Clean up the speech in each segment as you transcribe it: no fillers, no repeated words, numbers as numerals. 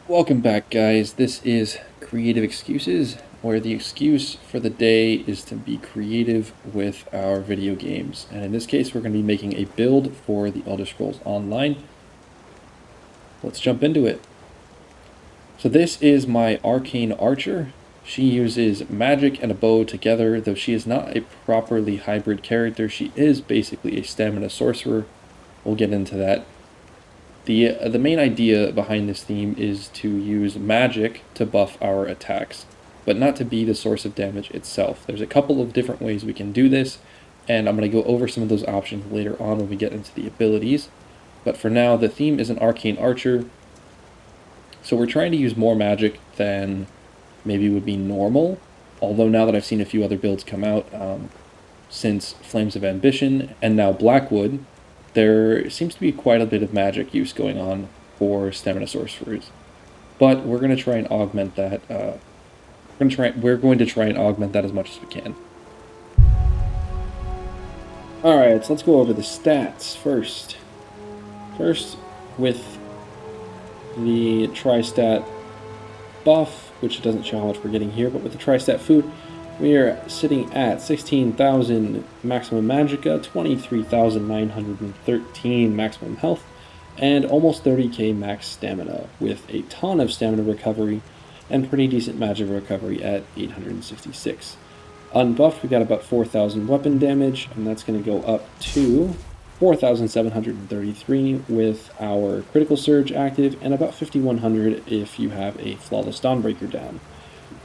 Welcome back, guys. This is Creative Excuses, where the excuse for the day is to be creative with our video games. And in this case, we're going to be making a build for the Elder Scrolls Online. Let's jump into it. So this is my Arcane Archer. She uses magic and a bow together, though she is not a properly hybrid character. She is basically a stamina sorcerer. We'll get into that. The main idea behind this theme is to use magic to buff our attacks, but not to be the source of damage itself. There's a couple of different ways we can do this, and I'm going to go over some of those options later on when we get into the abilities. But for now, the theme is an Arcane Archer, so we're trying to use more magic than maybe would be normal, although now that I've seen a few other builds come out, since Flames of Ambition and now Blackwood, there seems to be quite a bit of magic use going on for stamina sorcerers, but we're going to try and augment that. We're going to try and augment that as much as we can. All right, so let's go over the stats first. First, with the tri-stat buff, which doesn't show how much we're getting here, but with the tri-stat food, we are sitting at 16,000 maximum magicka, 23,913 maximum health, and almost 30k max stamina, with a ton of stamina recovery and pretty decent magic recovery at 866. Unbuffed, we got about 4,000 weapon damage, and that's going to go up to 4,733 with our critical surge active, and about 5,100 if you have a flawless dawnbreaker down.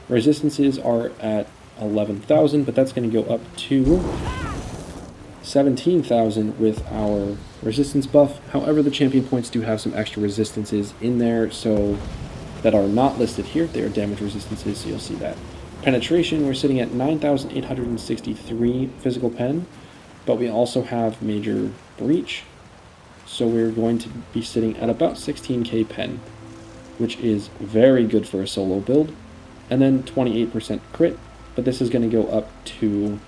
Resistances are at 11,000, but that's going to go up to 17,000 with our resistance buff. However, the champion points do have some extra resistances in there, so that are not listed here. They are damage resistances, so you'll see that. Penetration, we're sitting at 9,863 physical pen, but we also have major breach, so we're going to be sitting at about 16k pen, which is very good for a solo build. And then 28% crit, but this is going to go up to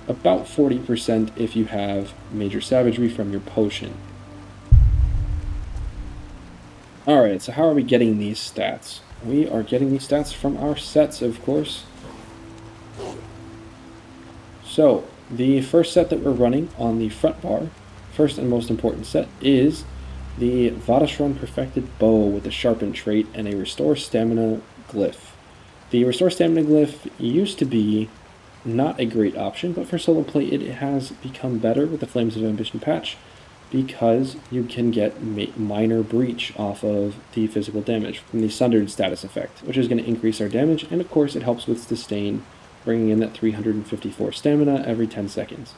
about 40% if you have major savagery from your potion. Alright, so how are we getting these stats? We are getting these stats from our sets, of course. So, the first set that we're running on the front bar, first and most important set, is the Vadashran Perfected Bow with a Sharpened trait and a Restore Stamina glyph. The Restore Stamina glyph used to be not a great option, but for solo play it has become better with the Flames of Ambition patch, because you can get minor breach off of the physical damage from the Sundered status effect, which is going to increase our damage, and of course it helps with sustain, bringing in that 354 stamina every 10 seconds.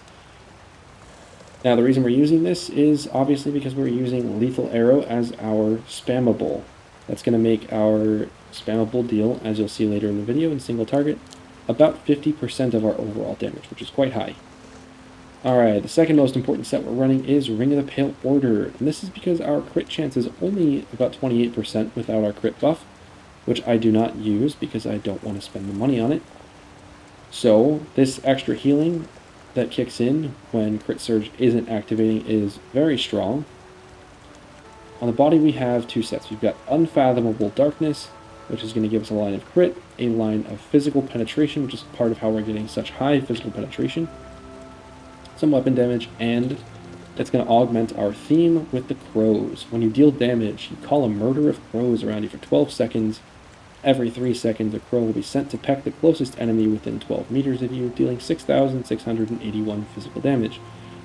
Now the reason we're using this is obviously because we're using Lethal Arrow as our spammable. That's going to make our spammable deal, as you'll see later in the video in single target, about 50% of our overall damage, which is quite high. Alright, the second most important set we're running is Ring of the Pale Order, and this is because our crit chance is only about 28% without our crit buff, which I do not use because I don't want to spend the money on it. So this extra healing that kicks in when crit surge isn't activating is very strong. On the body we have two sets. We've got Unfathomable Darkness, which is going to give us a line of crit, a line of physical penetration, which is part of how we're getting such high physical penetration, some weapon damage, and it's going to augment our theme with the crows. When you deal damage, you call a murder of crows around you for 12 seconds. Every 3 seconds, a crow will be sent to peck the closest enemy within 12 meters of you, dealing 6,681 physical damage.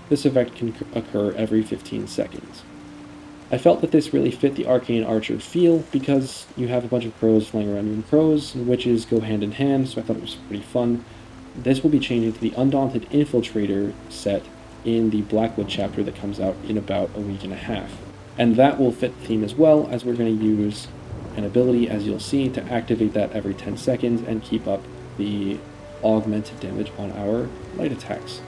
This effect can occur every 15 seconds. I felt that this really fit the Arcane Archer feel because you have a bunch of crows flying around you, and crows and witches go hand in hand, so I thought it was pretty fun. This will be changing to the Undaunted Infiltrator set in the Blackwood chapter that comes out in about a week and a half. And that will fit the theme as well, as we're going to use an ability, as you'll see, to activate that every 10 seconds and keep up the augmented damage on our light attacks.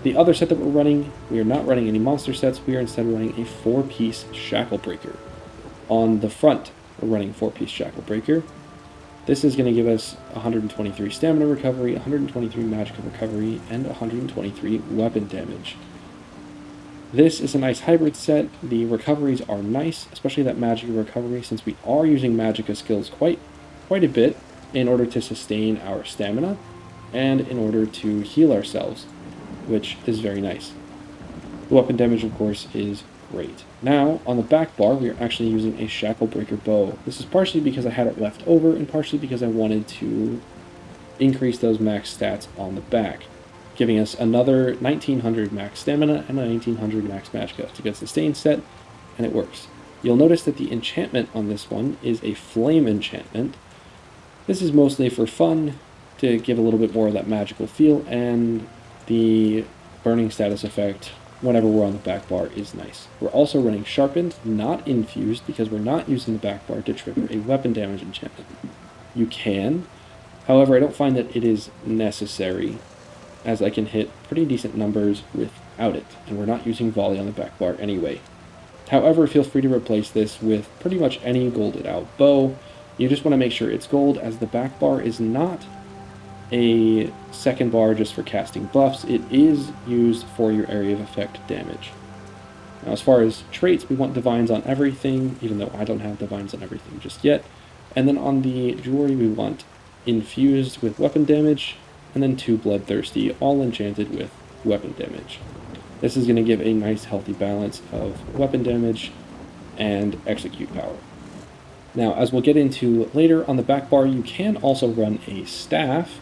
The other set that we're running, we are not running any monster sets, we are instead running a 4-piece Shackle Breaker. On the front, we're running 4-piece Shackle Breaker. This is going to give us 123 stamina recovery, 123 magic recovery, and 123 weapon damage. This is a nice hybrid set. The recoveries are nice, especially that magic recovery, since we are using magicka skills quite a bit in order to sustain our stamina and in order to heal ourselves, which is very nice. The weapon damage, of course, is great. Now, on the back bar, we are actually using a shackle breaker bow. This is partially because I had it left over and partially because I wanted to increase those max stats on the back, giving us another 1900 max stamina and a 1900 max magicka. It's a good sustain set, and it works. You'll notice that the enchantment on this one is a flame enchantment. This is mostly for fun, to give a little bit more of that magical feel, and the burning status effect whenever we're on the back bar is nice. We're also running sharpened, not infused, because we're not using the back bar to trigger a weapon damage enchantment. You can, however, I don't find that it is necessary, as I can hit pretty decent numbers without it, and we're not using volley on the back bar anyway. However, feel free to replace this with pretty much any golded out bow. You just want to make sure it's gold, as the back bar is not a second bar just for casting buffs. It is used for your area of effect damage. Now, as far as traits, we want divines on everything, even though I don't have divines on everything just yet. And then on the jewelry, we want infused with weapon damage, and then 2 bloodthirsty, all enchanted with weapon damage. This is going to give a nice healthy balance of weapon damage and execute power. Now, as we'll get into later, on the back bar, you can also run a staff.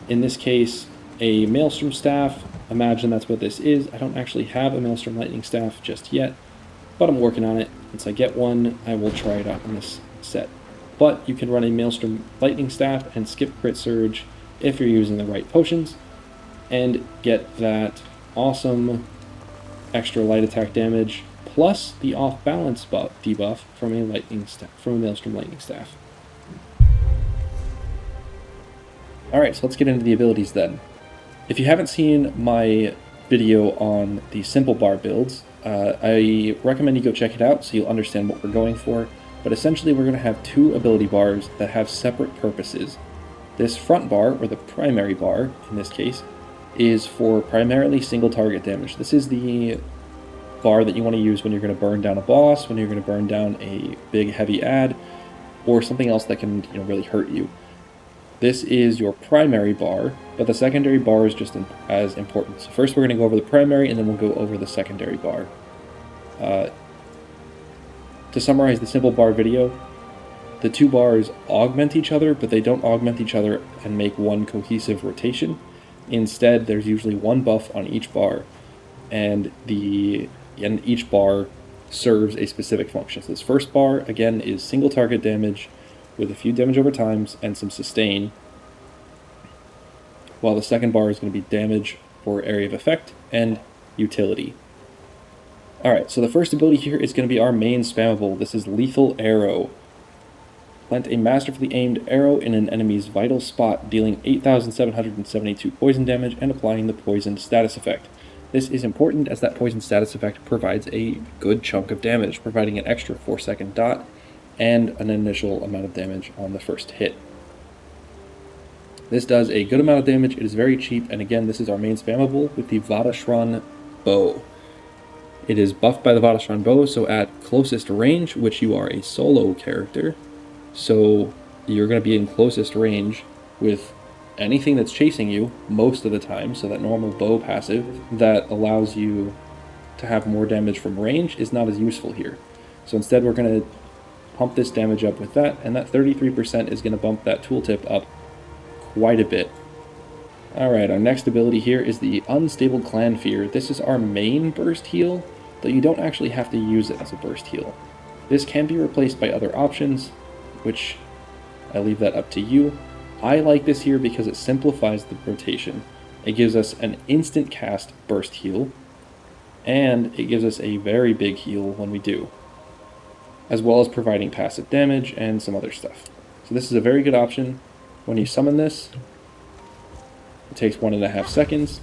In this case, a Maelstrom staff. Imagine that's what this is. I don't actually have a Maelstrom lightning staff just yet, but I'm working on it. Once I get one, I will try it out in this set. But you can run a Maelstrom lightning staff and skip crit surge if you're using the right potions, and get that awesome extra light attack damage plus the off balance debuff from a Maelstrom lightning staff. Alright, so let's get into the abilities then. If you haven't seen my video on the simple bar builds, I recommend you go check it out so you'll understand what we're going for. But essentially we're going to have 2 ability bars that have separate purposes. This front bar, or the primary bar in this case, is for primarily single target damage. This is the bar that you want to use when you're going to burn down a boss, when you're going to burn down a big heavy ad, or something else that can really hurt you. This is your primary bar, but the secondary bar is just as important. So first we're going to go over the primary, and then we'll go over the secondary bar. To summarize the simple bar video, the 2 bars augment each other, but they don't augment each other and make one cohesive rotation. Instead, there's usually 1 buff on each bar, and each bar serves a specific function. So this first bar, again, is single target damage with a few damage over times and some sustain, while the second bar is going to be damage for area of effect and utility. Alright, so the first ability here is going to be our main spammable. This is Lethal Arrow. Plant a masterfully aimed arrow in an enemy's vital spot, dealing 8,772 poison damage and applying the poison status effect. This is important as that poison status effect provides a good chunk of damage, providing an extra 4-second dot and an initial amount of damage on the first hit. This does a good amount of damage, it is very cheap, and again, this is our main spammable with the Vatashran bow. It is buffed by the Vatashran bow, so at closest range, which you are a solo character, so you're going to be in closest range with anything that's chasing you most of the time, so that normal bow passive that allows you to have more damage from range is not as useful here. So instead we're going to pump this damage up with that, and that 33% is going to bump that tooltip up quite a bit. Alright, our next ability here is the Unstable Clan Fear. This is our main burst heal, though you don't actually have to use it as a burst heal. This can be replaced by other options, which I leave that up to you. I like this here because it simplifies the rotation. It gives us an instant cast burst heal, and it gives us a very big heal when we do, as well as providing passive damage and some other stuff. So this is a very good option. When you summon this, it takes 1.5 seconds,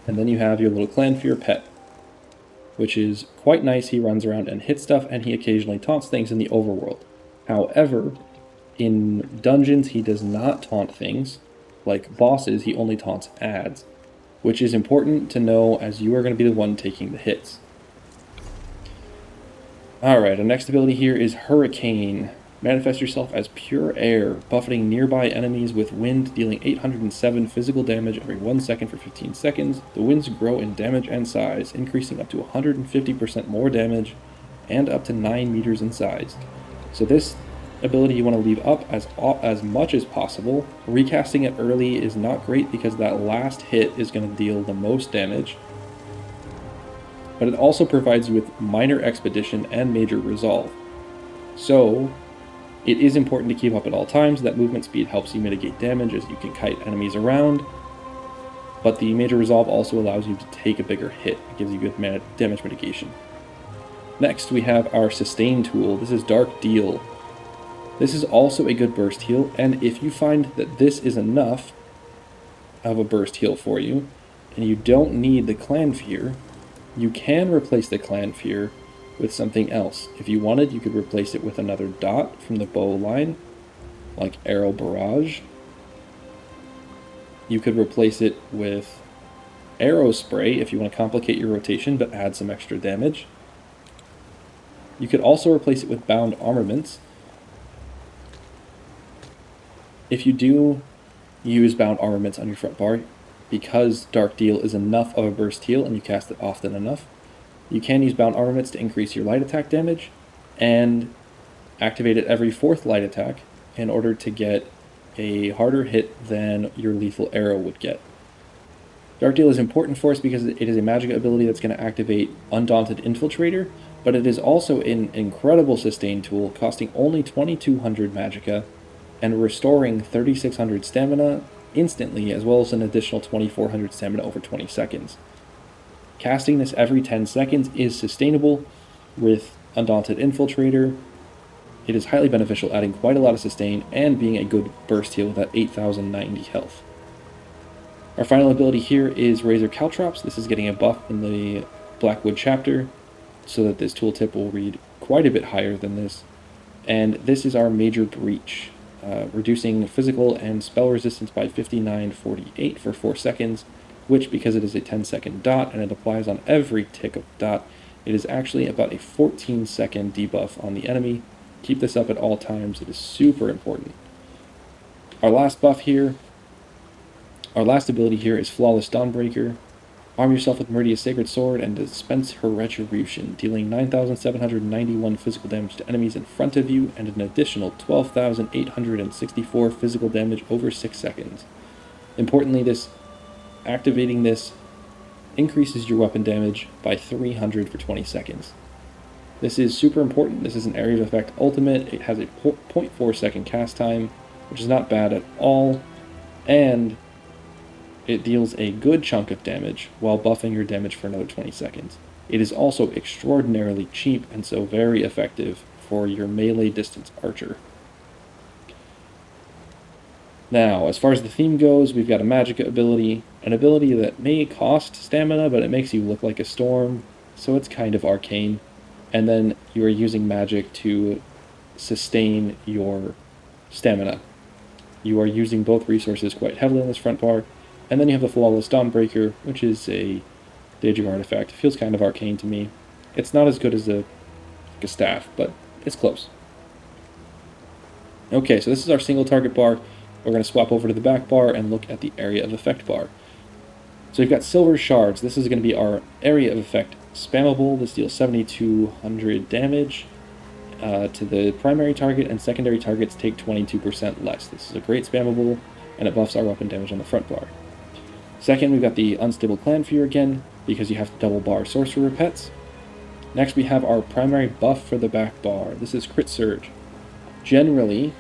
and then you have your little Clan Fear pet, which is quite nice. He runs around and hits stuff, and he occasionally taunts things in the overworld. However, in dungeons, he does not taunt things. Like bosses, he only taunts ads. which is important to know as you are going to be the one taking the hits. Alright, our next ability here is Hurricane. Manifest yourself as pure air, buffeting nearby enemies with wind, dealing 807 physical damage every 1 second for 15 seconds. The winds grow in damage and size, increasing up to 150% more damage and up to 9 meters in size. So this ability you want to leave up as much as possible. Recasting it early is not great because that last hit is going to deal the most damage. But it also provides you with minor expedition and major resolve. So it is important to keep up at all times. That movement speed helps you mitigate damage as you can kite enemies around. But the major resolve also allows you to take a bigger hit. It gives you good damage mitigation. Next we have our sustain tool. This is Dark Deal. This is also a good burst heal, and if you find that this is enough of a burst heal for you, and you don't need the Clan Fear, you can replace the Clan Fear with something else. If you wanted, you could replace it with another dot from the bow line, like Arrow Barrage. You could replace it with Arrow Spray if you want to complicate your rotation but add some extra damage. You could also replace it with Bound Armaments. If you do use Bound Armaments on your front bar, because Dark Deal is enough of a burst heal and you cast it often enough, you can use Bound Armaments to increase your light attack damage and activate it every 4th light attack in order to get a harder hit than your lethal arrow would get. Dark Deal is important for us because it is a magic ability that's going to activate Undaunted Infiltrator, but it is also an incredible sustain tool, costing only 2200 magicka and restoring 3600 stamina instantly, as well as an additional 2400 stamina over 20 seconds. Casting this every 10 seconds is sustainable with Undaunted Infiltrator. It is highly beneficial, adding quite a lot of sustain and being a good burst heal with that 8090 health. Our final ability here is Razor Caltrops. This is getting a buff in the Blackwood chapter, so that this tooltip will read quite a bit higher than this. And this is our Major Breach, reducing physical and spell resistance by 5948 for 4 seconds, which, because it is a 10-second dot and it applies on every tick of dot, it is actually about a 14-second debuff on the enemy. Keep this up at all times. It is super important. Our last buff here, our last ability here is Flawless Dawnbreaker. Arm yourself with Meridia's Sacred Sword and dispense her retribution, dealing 9,791 physical damage to enemies in front of you and an additional 12,864 physical damage over 6 seconds. Importantly, activating this increases your weapon damage by 300 for 20 seconds. This is super important. This is an area of effect ultimate. It has a 0.4 second cast time, which is not bad at all, and it deals a good chunk of damage while buffing your damage for another 20 seconds. It is also extraordinarily cheap and so very effective for your melee distance archer. Now, as far as the theme goes, we've got a magic ability, an ability that may cost stamina, but it makes you look like a storm, so it's kind of arcane. And then you are using magic to sustain your stamina. You are using both resources quite heavily on this front bar. And then you have the Flawless Dawnbreaker, which is a Daging artifact. It feels kind of arcane to me. It's not as good as a staff, but it's close. Okay, so this is our single target bar. We're going to swap over to the back bar and look at the area of effect bar. So we've got Silver Shards. This is going to be our area of effect spammable. This deals 7,200 damage to the primary target, and secondary targets take 22% less. This is a great spammable, and it buffs our weapon damage on the front bar. Second, we've got the Unstable Clan Fear again, because you have to double bar Sorcerer pets. Next, we have our primary buff for the back bar. This is Crit Surge. Generally,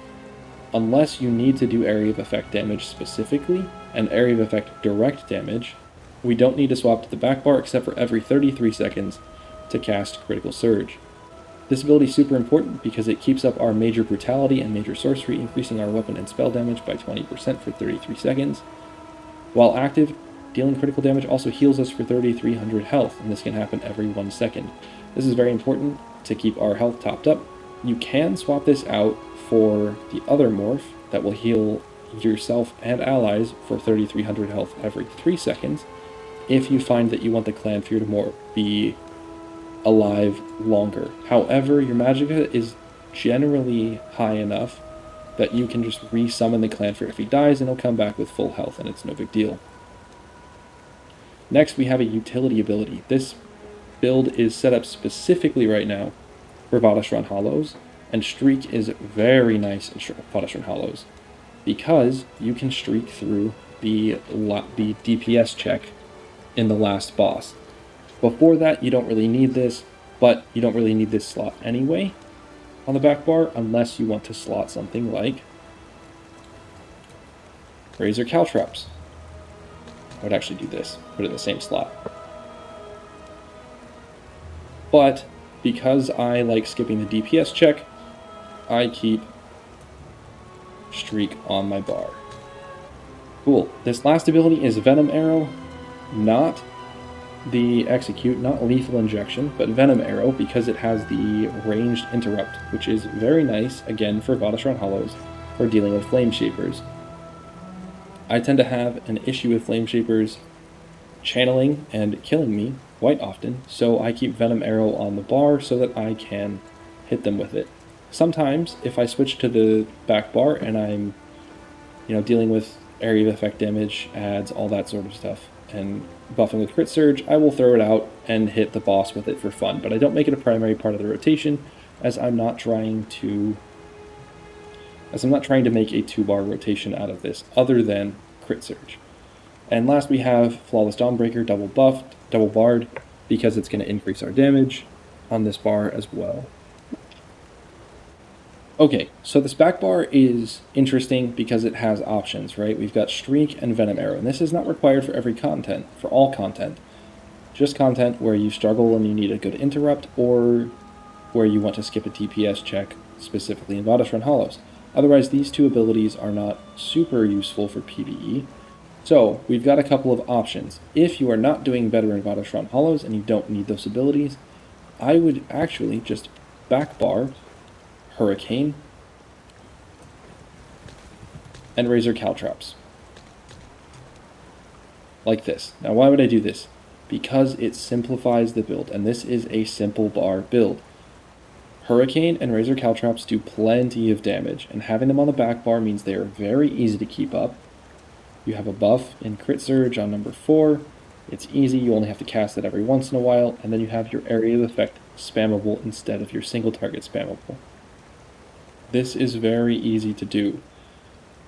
unless you need to do area of effect damage specifically, and area of effect direct damage, we don't need to swap to the back bar except for every 33 seconds to cast Critical Surge. This ability is super important because it keeps up our Major Brutality and Major Sorcery, increasing our weapon and spell damage by 20% for 33 seconds. While active, dealing critical damage also heals us for 3,300 health, and this can happen every 1 second. This is very important to keep our health topped up. You can swap this out for the other morph that will heal yourself and allies for 3,300 health every 3 seconds, if you find that you want the clan fear to be alive longer. However, your magicka is generally high enough that you can just re-summon the clan fear if he dies, and he'll come back with full health, and it's no big deal. Next, we have a utility ability. This build is set up specifically right now for Vateshran Hollows, and Streak is very nice in Vateshran Hollows because you can streak through the DPS check in the last boss. Before that, you don't really need this, but you don't really need this slot anyway on the back bar unless you want to slot something like Razor Caltrops. I would actually do this, put it in the same slot. But because I like skipping the DPS check, I keep Streak on my bar. Cool. This last ability is Venom Arrow, not the Execute, not Lethal Injection, but Venom Arrow because it has the ranged interrupt, which is very nice, again, for Vateshran Hollows, for dealing with Flame Shapers. I tend to have an issue with Flame Shapers channeling and killing me quite often, so I keep Venom Arrow on the bar so that I can hit them with it. Sometimes, if I switch to the back bar and I'm, dealing with area of effect damage, adds, all that sort of stuff, and buffing with Crit Surge, I will throw it out and hit the boss with it for fun, but I don't make it a primary part of the rotation, as I'm not trying to make a 2-bar rotation out of this, other than Crit Surge. And last we have Flawless Dawnbreaker, double barred, because it's going to increase our damage on this bar as well. Okay, so this back bar is interesting because it has options, right? We've got Streak and Venom Arrow, and this is not required for all content. Just content where you struggle and you need a good interrupt, or where you want to skip a DPS check, specifically in Vateshran Hollows. Otherwise, these two abilities are not super useful for PvE. So, we've got a couple of options. If you are not doing better in Vateshran Hollows and you don't need those abilities, I would actually just back bar Hurricane and Razor Caltrops. Like this. Now, why would I do this? Because it simplifies the build, and this is a simple bar build. Hurricane and Razor Caltrops do plenty of damage, and having them on the back bar means they are very easy to keep up. You have a buff in Crit Surge on number 4. It's easy, you only have to cast it every once in a while, and then you have your area of effect spammable instead of your single target spammable. This is very easy to do.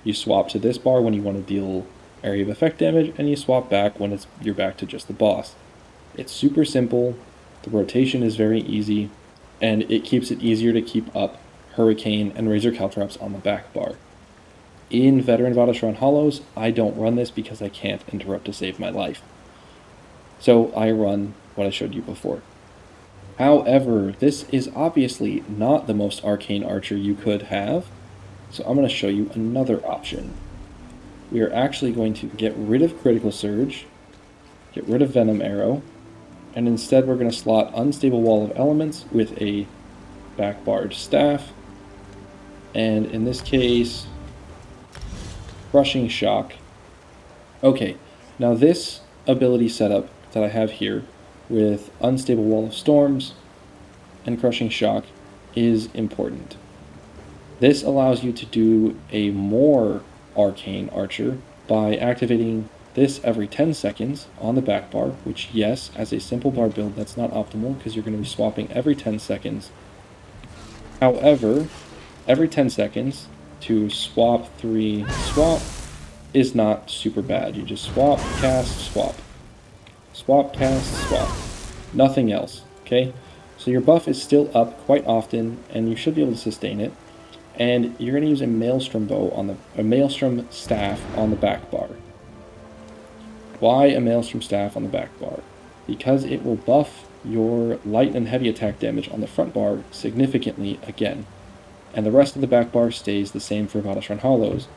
You swap to this bar when you want to deal area of effect damage, and you swap back when you're back to just the boss. It's super simple, the rotation is very easy, and it keeps it easier to keep up Hurricane and Razor Caltrops on the back bar. In Veteran Vateshran Hollows, I don't run this because I can't interrupt to save my life. So I run what I showed you before. However, this is obviously not the most arcane archer you could have, so I'm going to show you another option. We are actually going to get rid of Critical Surge, get rid of Venom Arrow, and instead we're going to slot Unstable Wall of Elements with a back-barred staff, and in this case, Crushing Shock. Okay, now this ability setup that I have here with Unstable Wall of Storms and Crushing Shock is important. This allows you to do a more arcane archer by activating this every 10 seconds on the back bar, which, yes, as a simple bar build, that's not optimal because you're going to be swapping every 10 seconds. However, every 10 seconds to swap 3 swap is not super bad. You just swap, cast, swap. Swap, cast, swap. Nothing else, okay? So your buff is still up quite often, and you should be able to sustain it. And you're going to use a Maelstrom Maelstrom staff on the back bar. Why a Maelstrom staff on the back bar? Because it will buff your light and heavy attack damage on the front bar significantly again. And the rest of the back bar stays the same for Vateshran Hollows.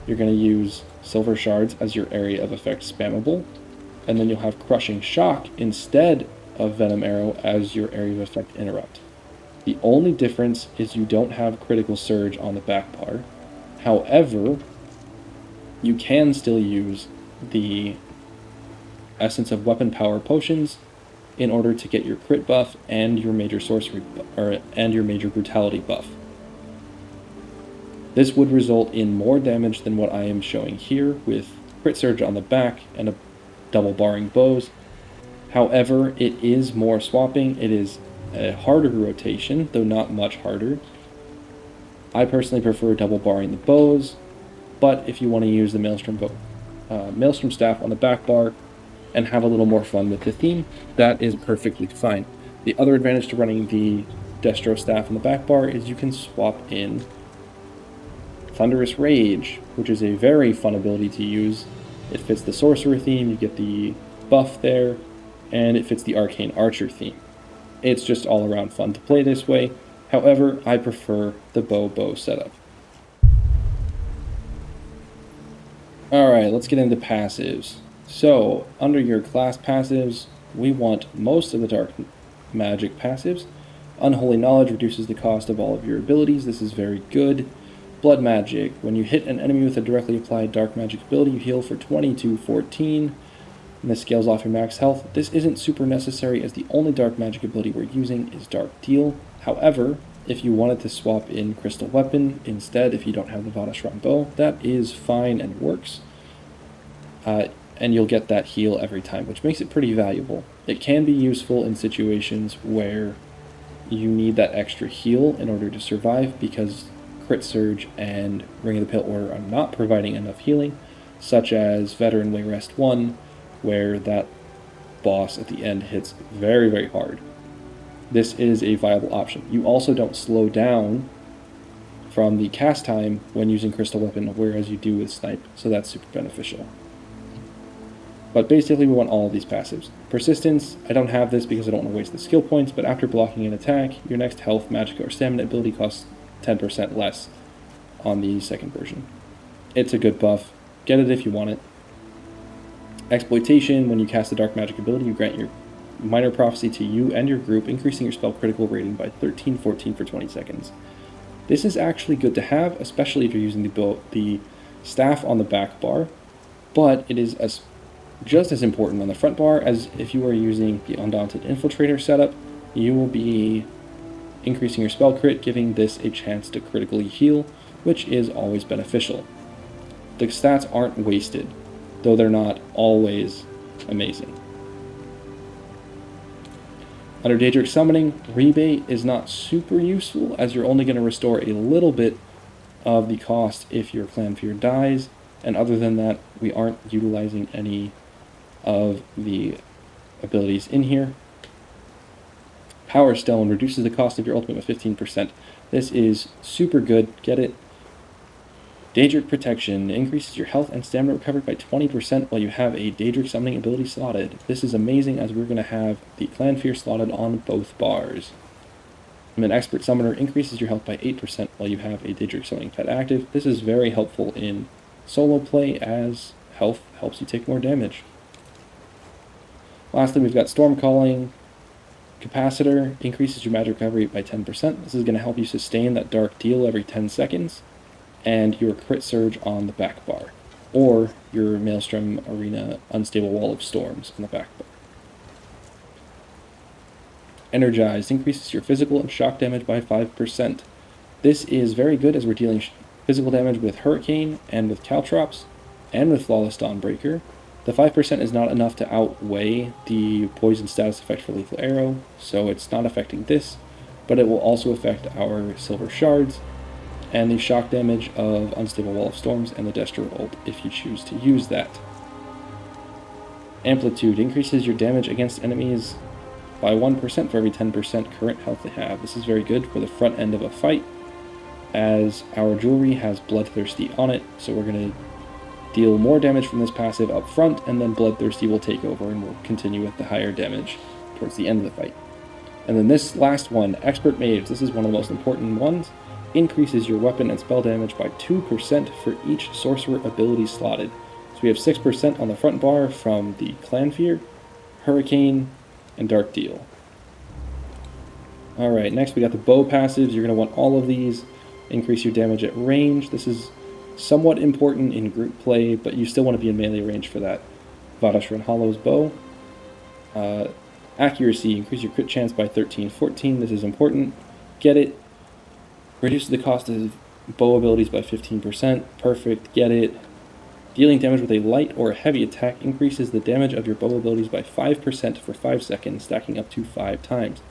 You're going to use Silver Shards as your area of effect spammable, and then you'll have Crushing Shock instead of Venom Arrow as your area of effect interrupt. The only difference is you don't have Critical Surge on the back bar. However, you can still use the Essence of Weapon Power potions in order to get your crit buff and your major sorcery and your major brutality buff. This would result in more damage than what I am showing here with crit surge on the back and a double barring bows. However, it is more swapping. It is a harder rotation, though not much harder. I personally prefer double barring the bows, but if you want to use the Maelstrom staff on the back bar and have a little more fun with the theme, that is perfectly fine. The other advantage to running the Destro staff on the back bar is you can swap in Thunderous Rage, which is a very fun ability to use. It fits the Sorcerer theme, you get the buff there, and it fits the Arcane Archer theme. It's just all around fun to play this way. However, I prefer the bow setup. Alright, let's get into passives. So, under your class passives, we want most of the dark magic passives. Unholy Knowledge reduces the cost of all of your abilities. This is very good. Blood Magic. When you hit an enemy with a directly applied dark magic ability, you heal for 20 to 14. And this scales off your max health. This isn't super necessary as the only dark magic ability we're using is Dark Deal. However, if you wanted to swap in Crystal Weapon instead, if you don't have the Vatashran Bow, that is fine and works. And you'll get that heal every time, which makes it pretty valuable. It can be useful in situations where you need that extra heal in order to survive because Crit Surge and Ring of the Pale Order are not providing enough healing, such as Veteran Wayrest 1, where that boss at the end hits very, very hard. This is a viable option. You also don't slow down from the cast time when using Crystal Weapon, whereas you do with Snipe, so that's super beneficial. But basically we want all of these passives. Persistence, I don't have this because I don't want to waste the skill points, but after blocking an attack, your next health, magic, or stamina ability costs 10% less on the second version. It's a good buff. Get it if you want it. Exploitation, when you cast a dark magic ability, you grant your minor prophecy to you and your group, increasing your spell critical rating by 13-14 for 20 seconds. This is actually good to have, especially if you're using the staff on the back bar, but it is just as important on the front bar as if you are using the Undaunted Infiltrator setup. You will be increasing your spell crit, giving this a chance to critically heal, which is always beneficial. The stats aren't wasted, though they're not always amazing. Under Daedric Summoning, Rebate is not super useful, as you're only going to restore a little bit of the cost if your Clanfear dies, and other than that, we aren't utilizing any of the abilities in here. Power Stone reduces the cost of your ultimate by 15%. This is super good, get it. Daedric Protection increases your health and stamina recovered by 20% while you have a Daedric Summoning ability slotted. This is amazing as we're going to have the Clanfear slotted on both bars. And an Expert Summoner increases your health by 8% while you have a Daedric Summoning pet active. This is very helpful in solo play as health helps you take more damage. Lastly, we've got Storm Calling. Capacitor increases your magic recovery by 10%. This is going to help you sustain that Dark Deal every 10 seconds. And your Crit Surge on the back bar. Or your Maelstrom Arena Unstable Wall of Storms on the back bar. Energized increases your physical and shock damage by 5%. This is very good as we're dealing physical damage with Hurricane and with Caltrops and with Flawless Dawnbreaker. The 5% is not enough to outweigh the poison status effect for Lethal Arrow, so it's not affecting this, but it will also affect our Silver Shards and the shock damage of Unstable Wall of Storms and the Destro ult if you choose to use that. Amplitude increases your damage against enemies by 1% for every 10% current health they have. This is very good for the front end of a fight, as our jewelry has Bloodthirsty on it, so we're going to deal more damage from this passive up front, and then Bloodthirsty will take over and we'll continue with the higher damage towards the end of the fight. And then this last one, Expert Mage, this is one of the most important ones, increases your weapon and spell damage by 2% for each Sorcerer ability slotted. So we have 6% on the front bar from the Clanfear, Hurricane, and Dark Deal. Alright, next we got the bow passives. You're going to want all of these. Increase your damage at range. This is somewhat important in group play, but you still want to be in melee range for that. Vadashran Hollow's bow. Accuracy, increase your crit chance by 13-14. This is important. Get it. Reduces the cost of bow abilities by 15%. Perfect. Get it. Dealing damage with a light or heavy attack increases the damage of your bow abilities by 5% for 5 seconds, stacking up to 5 times.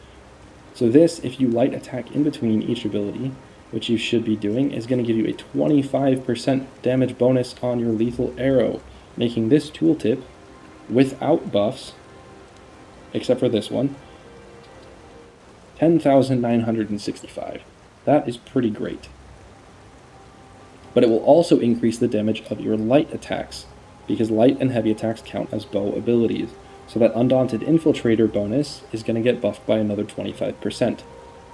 So this, if you light attack in between each ability, which you should be doing, is going to give you a 25% damage bonus on your lethal arrow, making this tooltip, without buffs, except for this one, 10,965. That is pretty great. But it will also increase the damage of your light attacks, because light and heavy attacks count as bow abilities. So that Undaunted Infiltrator bonus is going to get buffed by another 25%,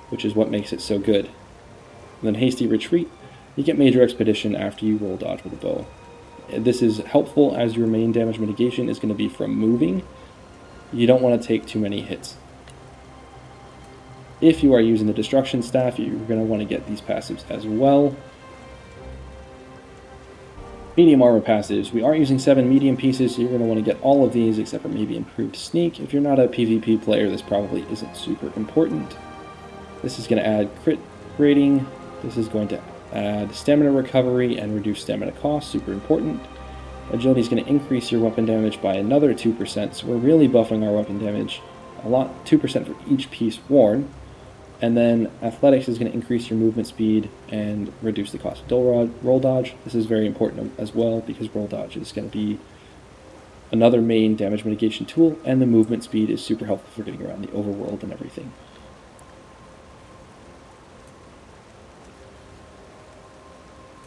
which is what makes it so good. And then Hasty Retreat, you get Major Expedition after you roll dodge with a bow. This is helpful as your main damage mitigation is going to be from moving. You don't want to take too many hits. If you are using the Destruction Staff, you're going to want to get these passives as well. Medium armor passives. We are using 7 medium pieces, so you're going to want to get all of these except for maybe improved sneak. If you're not a PvP player, this probably isn't super important. This is going to add crit rating. This is going to add stamina recovery and reduce stamina cost, super important. Agility is going to increase your weapon damage by another 2%, so we're really buffing our weapon damage a lot, 2% for each piece worn. And then Athletics is going to increase your movement speed and reduce the cost of roll dodge. This is very important as well because roll dodge is going to be another main damage mitigation tool, and the movement speed is super helpful for getting around the overworld and everything.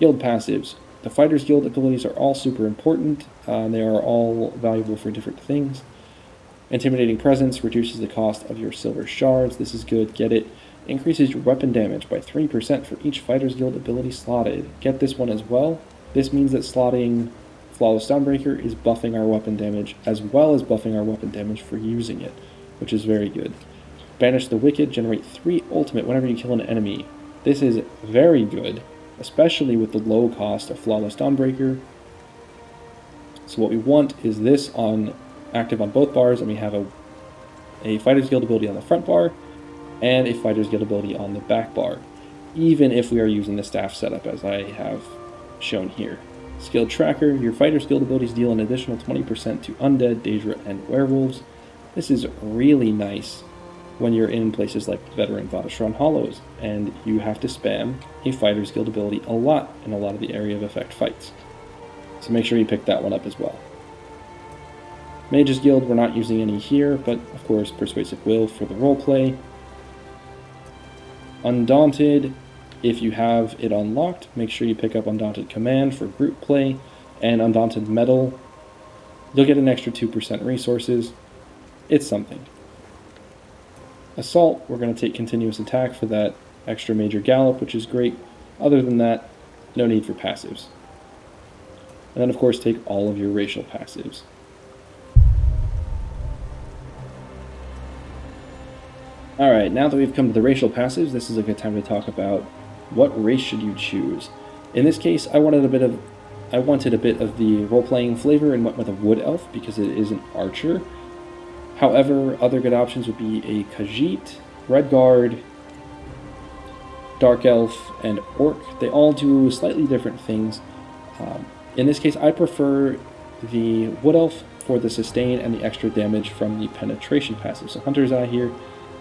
Guild passives. The Fighter's Guild abilities are all super important. They are all valuable for different things. Intimidating Presence reduces the cost of your silver shards. This is good. Get it. Increases your weapon damage by 3% for each Fighter's Guild ability slotted. Get this one as well. This means that slotting Flawless Dawnbreaker is buffing our weapon damage as well as buffing our weapon damage for using it, which is very good. Banish the Wicked. Generate 3 ultimate whenever you kill an enemy. This is very good, especially with the low cost of Flawless Dawnbreaker. So what we want is this on active on both bars, and we have a Fighter's Guild ability on the front bar and a Fighter's Guild ability on the back bar, even if we are using the staff setup as I have shown here. Skill Tracker, your Fighter's Guild abilities deal an additional 20% to Undead, Daedra, and Werewolves. This is really nice when you're in places like Veteran Vadashran Hollows, and you have to spam a Fighter's Guild ability a lot in a lot of the area of effect fights. So make sure you pick that one up as well. Mage's Guild, we're not using any here, but of course Persuasive Will for the roleplay. Undaunted, if you have it unlocked, make sure you pick up Undaunted Command for group play, and Undaunted Metal. You'll get an extra 2% resources. It's something. Assault, we're going to take Continuous Attack for that extra Major Gallop, which is great. Other than that, no need for passives. And then of course take all of your racial passives. Alright, now that we've come to the racial passives, this is a good time to talk about what race should you choose. In this case, I wanted a bit of the role-playing flavor and went with a Wood Elf because it is an archer. However, other good options would be a Khajiit, Redguard, Dark Elf, and Orc. They all do slightly different things. In this case, I prefer the Wood Elf for the sustain and the extra damage from the penetration passive. So Hunter's Eye here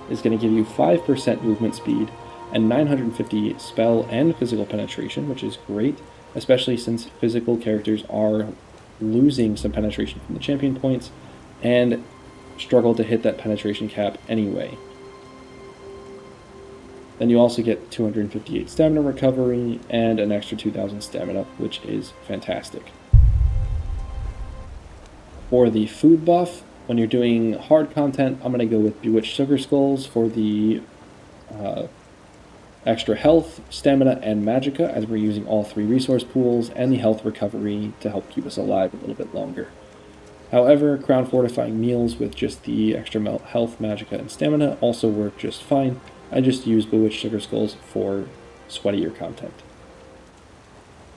is going to give you 5% movement speed and 950 spell and physical penetration, which is great, especially since physical characters are losing some penetration from the champion points and struggle to hit that penetration cap anyway. Then you also get 258 stamina recovery and an extra 2000 stamina, which is fantastic. For the food buff, when you're doing hard content, I'm going to go with Bewitched Sugar Skulls for the extra health, stamina, and magicka, as we're using all 3 resource pools, and the health recovery to help keep us alive a little bit longer. However, Crown Fortifying Meals with just the extra health, magicka, and stamina also work just fine. I just use Bewitched Sugar Skulls for sweatier content.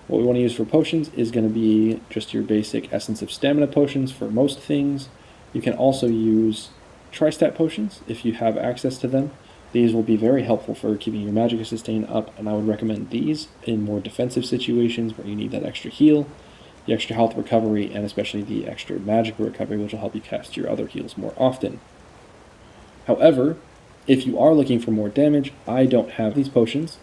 What we want to use for potions is going to be just your basic Essence of Stamina potions for most things. You can also use Tri-Stat potions if you have access to them. These will be very helpful for keeping your Magic Sustain up, and I would recommend these in more defensive situations where you need that extra heal, the extra health recovery, and especially the extra magical recovery, which will help you cast your other heals more often. However, if you are looking for more damage, I don't have these potions,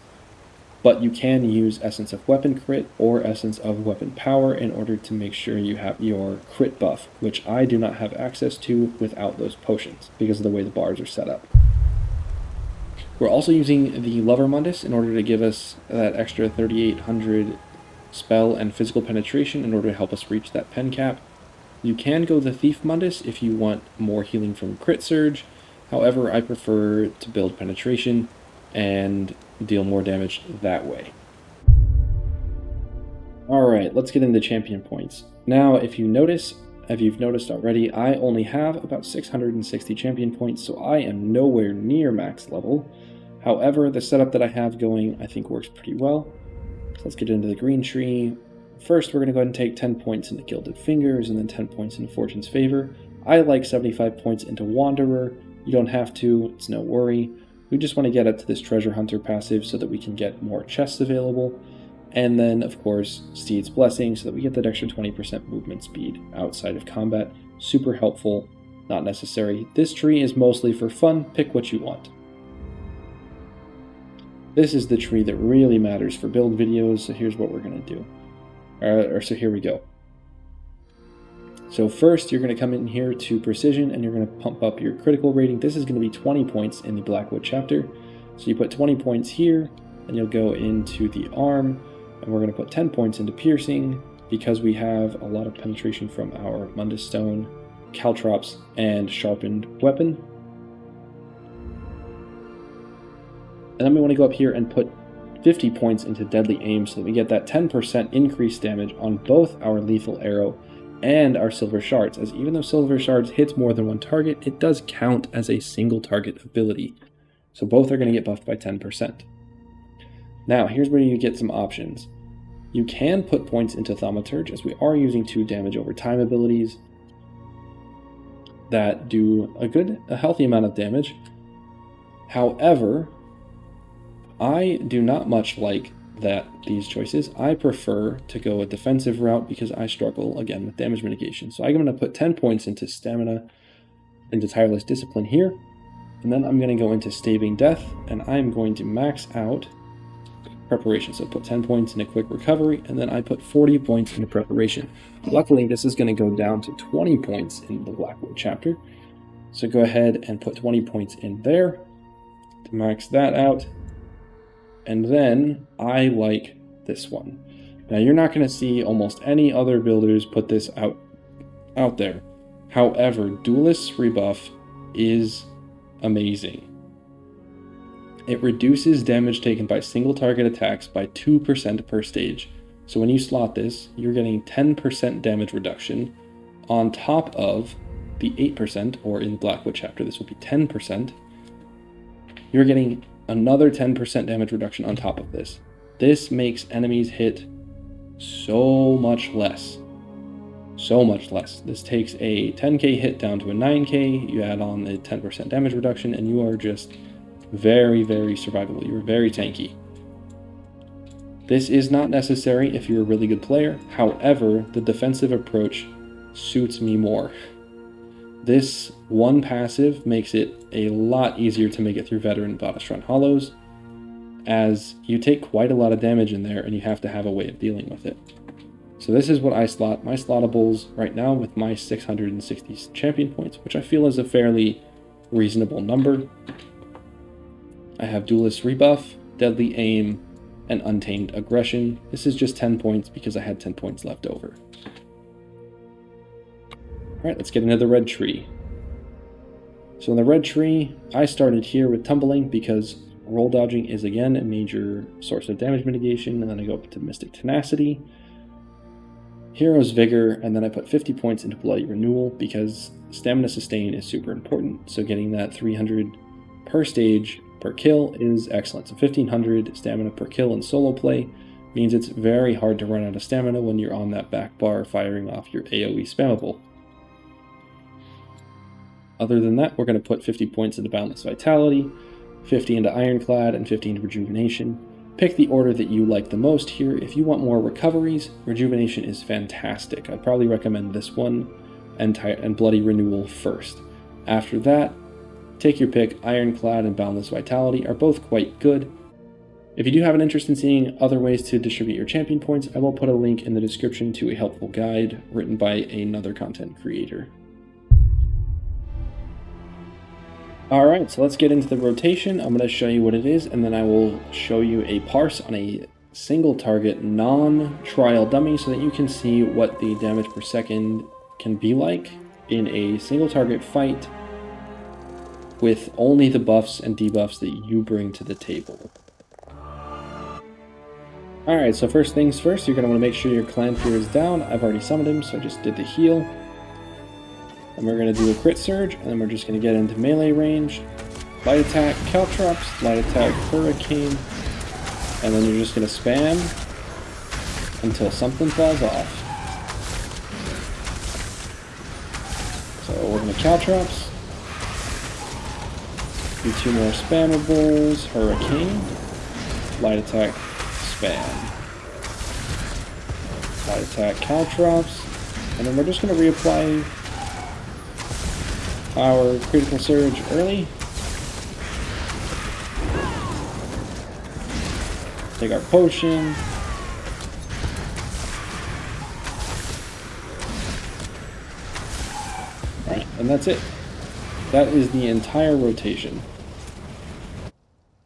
but you can use Essence of Weapon Crit or Essence of Weapon Power in order to make sure you have your crit buff, which I do not have access to without those potions because of the way the bars are set up. We're also using the Lover MUNDUS in order to give us that extra 3,800 spell and physical penetration in order to help us reach that pen cap. You can go the Thief MUNDUS if you want more healing from Crit Surge. However, I prefer to build penetration and deal more damage that way. Alright, let's get into champion points. Now, if you've noticed already, I only have about 660 champion points, so I am nowhere near max level. However, the setup that I have going I think works pretty well. So let's get into the green tree. First, we're going to go ahead and take 10 points into Gilded Fingers, and then 10 points into Fortune's Favor. I like 75 points into Wanderer. You don't have to, it's no worry. We just want to get up to this Treasure Hunter passive so that we can get more chests available. And then, of course, Steed's Blessing so that we get that extra 20% movement speed outside of combat. Super helpful, not necessary. This tree is mostly for fun, pick what you want. This is the tree that really matters for build videos, so here's what we're going to do. So here we go. So first, you're going to come in here to Precision, and you're going to pump up your critical rating. This is going to be 20 points in the Blackwood chapter. So you put 20 points here, and you'll go into the arm, and we're going to put 10 points into Piercing, because we have a lot of penetration from our Mundus Stone, Caltrops, and Sharpened Weapon. And then we want to go up here and put 50 points into Deadly Aim so that we get that 10% increased damage on both our Lethal Arrow and our Silver Shards, as even though Silver Shards hits more than one target, it does count as a single target ability. So both are going to get buffed by 10%. Now, here's where you get some options. You can put points into Thaumaturge, as we are using 2 damage over time abilities that do a healthy amount of damage. However, I do not much like these choices. I prefer to go a defensive route because I struggle, again, with damage mitigation. So I'm going to put 10 points into Stamina, into Tireless Discipline here, and then I'm going to go into Staving Death, and I'm going to max out Preparation. So put 10 points into Quick Recovery, and then I put 40 points into Preparation. Luckily, this is going to go down to 20 points in the Blackwood chapter. So go ahead and put 20 points in there to max that out. And then I like this one. Now you're not going to see almost any other builders put this out there. However, Duelist's rebuff is amazing. It reduces damage taken by single target attacks by 2% per stage. So when you slot this, you're getting 10% damage reduction on top of the 8%, or in Blackwood chapter this will be 10%. You're getting another 10% damage reduction on top of this. This makes enemies hit so much less. So much less. This takes a 10k hit down to a 9k, you add on the 10% damage reduction, and you are just very, very survivable. You're very tanky. This is not necessary if you're a really good player. However, the defensive approach suits me more. This one passive makes it a lot easier to make it through Veteran Vateshran Hollows, as you take quite a lot of damage in there and you have to have a way of dealing with it. So this is what I slot my slottables right now with my 660 champion points, which I feel is a fairly reasonable number. I have Duelist Rebuff, Deadly Aim, and Untamed Aggression. This is just 10 points because I had 10 points left over. Alright, let's get into the red tree. So in the red tree, I started here with Tumbling because roll dodging is again a major source of damage mitigation, and then I go up to Mystic Tenacity, Hero's Vigor, and then I put 50 points into Bloody Renewal because Stamina Sustain is super important, so getting that 300 per stage per kill is excellent. So 1500 stamina per kill in solo play Means it's very hard to run out of stamina when you're on that back bar firing off your AoE spammable. Other than that, we're going to put 50 points into Boundless Vitality, 50 into Ironclad, and 50 into Rejuvenation. Pick the order that you like the most here. If you want more recoveries, Rejuvenation is fantastic. I'd probably recommend this one and Bloody Renewal first. After that, take your pick. Ironclad and Boundless Vitality are both quite good. If you do have an interest in seeing other ways to distribute your champion points, I will put a link in the description to a helpful guide written by another content creator. Alright, so let's get into the rotation. I'm going to show you what it is, and then I will show you a parse on a single target non-trial dummy so that you can see what the damage per second can be like in a single target fight with only the buffs and debuffs that you bring to the table. Alright, so first things first, you're going to want to make sure your clan fear is down. I've already summoned him, so I just did the heal. And we're going to do a crit surge, and then we're just going to get into melee range. Light attack, Caltrops, light attack, Hurricane, and then you're just going to spam until something falls off. So we're going to Caltrops, do 2 more spammables, Hurricane, light attack, spam, light attack, Caltrops, and then we're just going to reapply our critical surge early. Take our potion. Alright, and that's it. That is the entire rotation.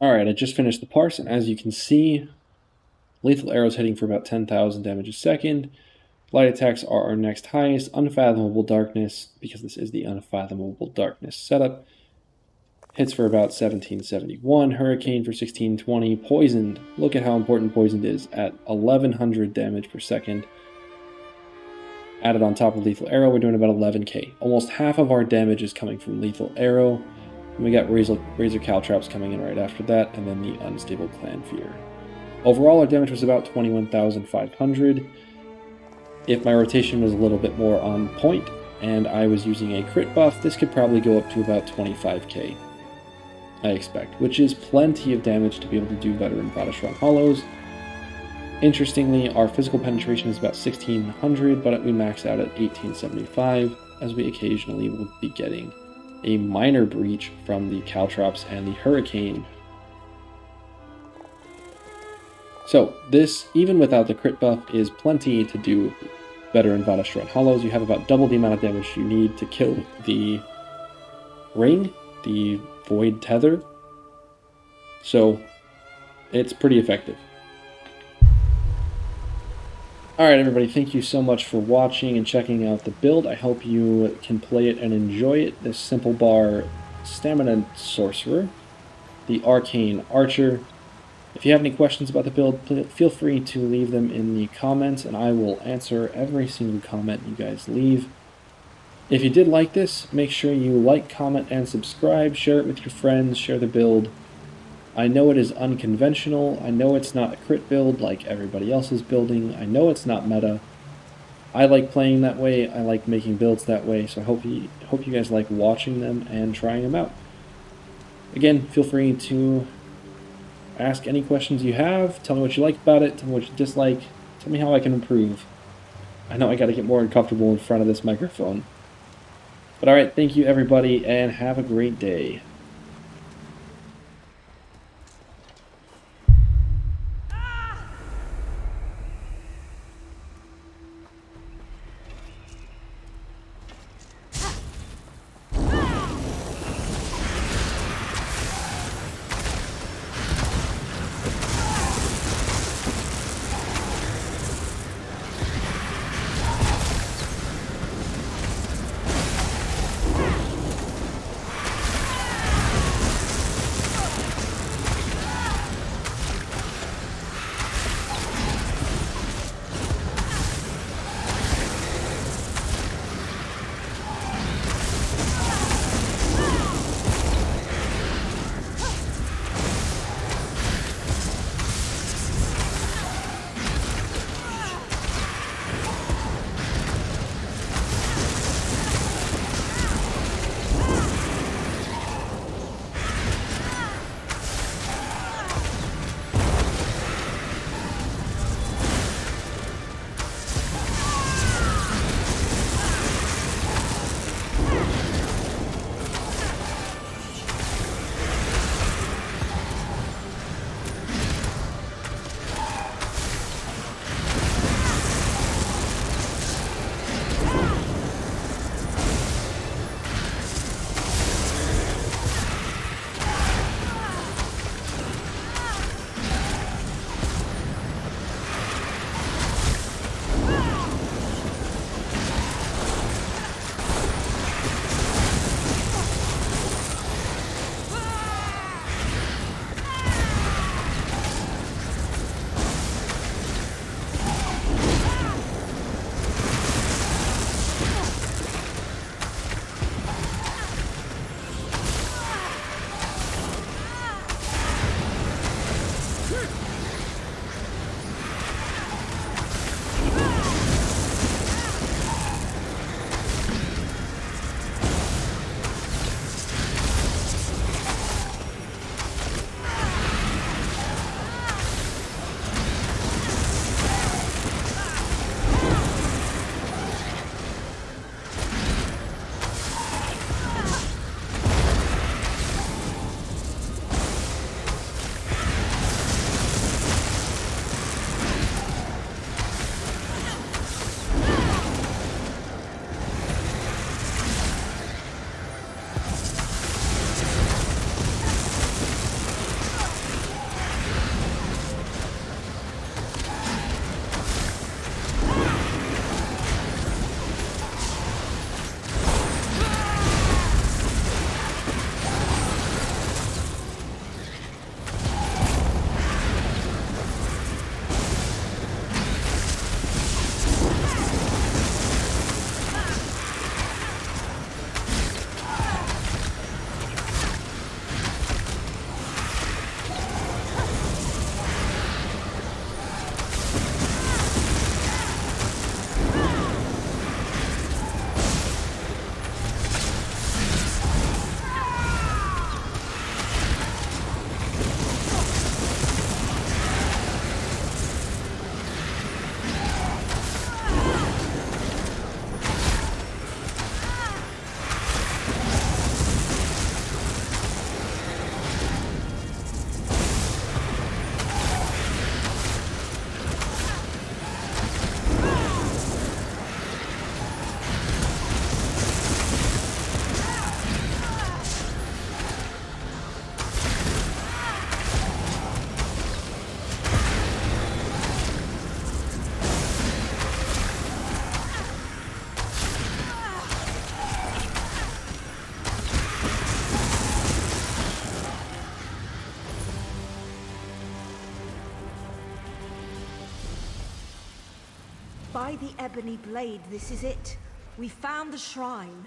Alright, I just finished the parse, and as you can see, lethal arrows hitting for about 10,000 damage a second. Light attacks are our next highest. Unfathomable Darkness, because this is the Unfathomable Darkness setup, hits for about 1771. Hurricane for 1620. Poisoned, look at how important Poisoned is, at 1100 damage per second. Added on top of Lethal Arrow, we're doing about 11k. Almost half of our damage is coming from Lethal Arrow. And we got Razor Caltrops coming in right after that, and then the Unstable Clan Fear. Overall, our damage was about 21,500. If my rotation was a little bit more on point and I was using a crit buff, this could probably go up to about 25k, I expect, which is plenty of damage to be able to do better in Vatashran Hollows. Interestingly, our physical penetration is about 1600, but we max out at 1875, as we occasionally will be getting a minor breach from the Caltrops and the Hurricane. So this, even without the crit buff, is plenty to do better in Vatashran Hollows. You have about double the amount of damage you need to kill the ring, the void tether. So it's pretty effective. Alright everybody, thank you so much for watching and checking out the build. I hope you can play it and enjoy it. This simple bar Stamina Sorcerer, the Arcane Archer. If you have any questions about the build, feel free to leave them in the comments, and I will answer every single comment you guys leave. If you did like this, make sure you like, comment, and subscribe. Share it with your friends. Share the build. I know it is unconventional. I know it's not a crit build like everybody else is building. I know it's not meta. I like playing that way. I like making builds that way, so I hope you guys like watching them and trying them out. Again, feel free to ask any questions you have. Tell me what you like about it. Tell me what you dislike. Tell me how I can improve. I know I gotta get more comfortable in front of this microphone. But alright, thank you everybody, and have a great day. By the ebony blade, this is it. We found the shrine.